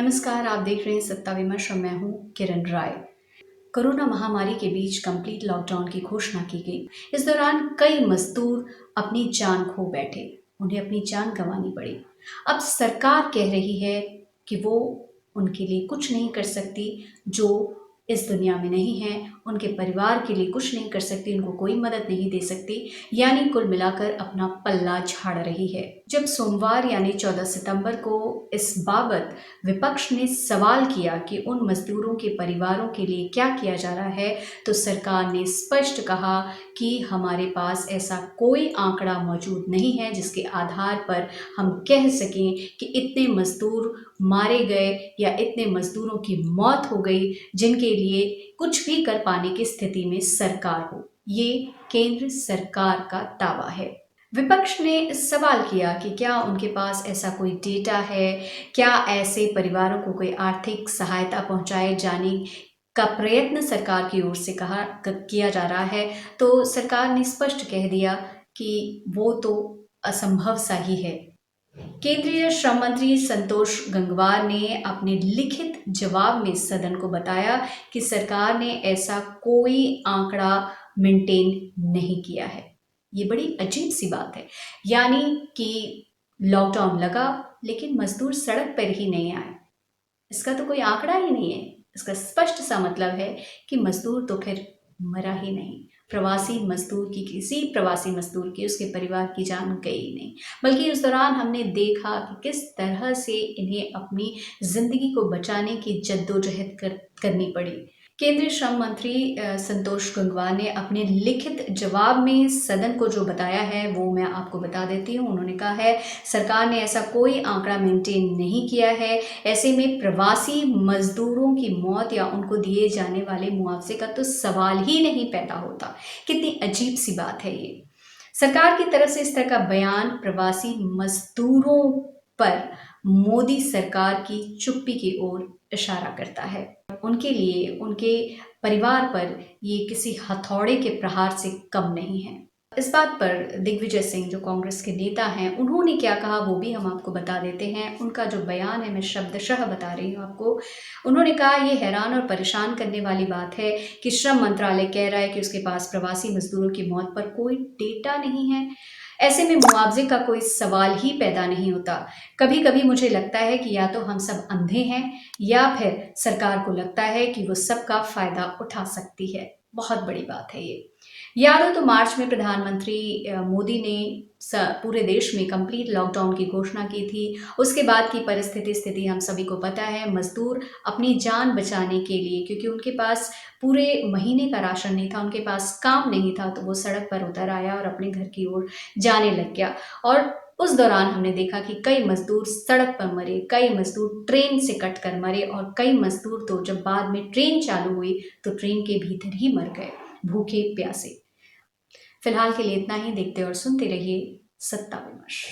नमस्कार, आप देख रहे हैं सत्ता विमर्श और मैं हूं किरण राय। कोरोना महामारी के बीच कंप्लीट लॉकडाउन की घोषणा की गई। इस दौरान कई मजदूर अपनी जान खो बैठे, उन्हें अपनी जान गंवानी पड़ी। अब सरकार कह रही है कि वो उनके लिए कुछ नहीं कर सकती, जो इस दुनिया में नहीं है, उनके परिवार के लिए कुछ नहीं कर सकती, उनको कोई मदद नहीं दे सकती, यानी कुल मिलाकर अपना पल्ला झाड़ रही है। जब सोमवार यानी 14 सितंबर को इस बाबत विपक्ष ने सवाल किया कि उन मजदूरों के परिवारों के लिए क्या किया जा रहा है, तो सरकार ने स्पष्ट कहा कि हमारे पास ऐसा कोई आंकड़ा मौजूद नहीं है जिसके आधार पर हम कह सकें कि इतने मजदूर मारे गए या इतने मजदूरों की मौत हो गई जिनके लिए कुछ भी कर पाने की स्थिति में सरकार हो। ये केंद्र सरकार का दावा है। विपक्ष ने सवाल किया कि क्या उनके पास ऐसा कोई डेटा है, क्या ऐसे परिवारों को कोई आर्थिक सहायता पहुंचाए जाने का प्रयत्न सरकार की ओर से किया जा रहा है। तो सरकार ने स्पष्ट कह दिया कि वो तो असंभव सा ही है। केंद्रीय श्रम मंत्री संतोष गंगवार ने अपने लिखित जवाब में सदन को बताया कि सरकार ने ऐसा कोई आंकड़ा मेंटेन नहीं किया है। ये बड़ी अजीब सी बात है, यानी कि लॉकडाउन लगा लेकिन मजदूर सड़क पर ही नहीं आए, इसका तो कोई आंकड़ा ही नहीं है। इसका स्पष्ट सा मतलब है कि मजदूर तो फिर मरा ही नहीं। प्रवासी मजदूर की, किसी प्रवासी मजदूर की, उसके परिवार की जान गई नहीं, बल्कि उस दौरान हमने देखा कि किस तरह से इन्हें अपनी जिंदगी को बचाने की जद्दोजहद करनी पड़ी। केंद्रीय श्रम मंत्री संतोष गंगवार ने अपने लिखित जवाब में सदन को जो बताया है वो मैं आपको बता देती हूँ। उन्होंने कहा है, सरकार ने ऐसा कोई आंकड़ा मेंटेन नहीं किया है। ऐसे में प्रवासी मजदूरों की मौत या उनको दिए जाने वाले मुआवजे का तो सवाल ही नहीं पैदा होता। कितनी अजीब सी बात है ये। सरकार की तरफ से इस तरह का बयान प्रवासी मजदूरों पर मोदी सरकार की चुप्पी की ओर इशारा करता है। उनके लिए, उनके परिवार पर ये किसी हथौड़े के प्रहार से कम नहीं है। इस बात पर दिग्विजय सिंह, जो कांग्रेस के नेता हैं, उन्होंने क्या कहा वो भी हम आपको बता देते हैं। उनका जो बयान है मैं शब्दशः बता रही हूँ आपको। उन्होंने कहा, ये हैरान और परेशान करने वाली बात है कि श्रम मंत्रालय कह रहा है कि उसके पास प्रवासी मजदूरों की मौत पर कोई डेटा नहीं है। ऐसे में मुआवजे का कोई सवाल ही पैदा नहीं होता। कभी कभी मुझे लगता है कि या तो हम सब अंधे हैं या फिर सरकार को लगता है कि वो सबका फायदा उठा सकती है। बहुत बड़ी बात है ये। यारों, तो मार्च में प्रधानमंत्री मोदी ने पूरे देश में कंप्लीट लॉकडाउन की घोषणा की थी। उसके बाद की स्थिति हम सभी को पता है। मजदूर अपनी जान बचाने के लिए, क्योंकि उनके पास पूरे महीने का राशन नहीं था, उनके पास काम नहीं था, तो वो सड़क पर उतर आया और अपने घर की ओर जाने लग गया। और उस दौरान हमने देखा कि कई मजदूर सड़क पर मरे, कई मजदूर ट्रेन से कट कर मरे और कई मजदूर तो जब बाद में ट्रेन चालू हुई तो ट्रेन के भीतर ही मर गए, भूखे प्यासे। फिलहाल के लिए इतना ही। देखते और सुनते रहिए सत्ता विमर्श।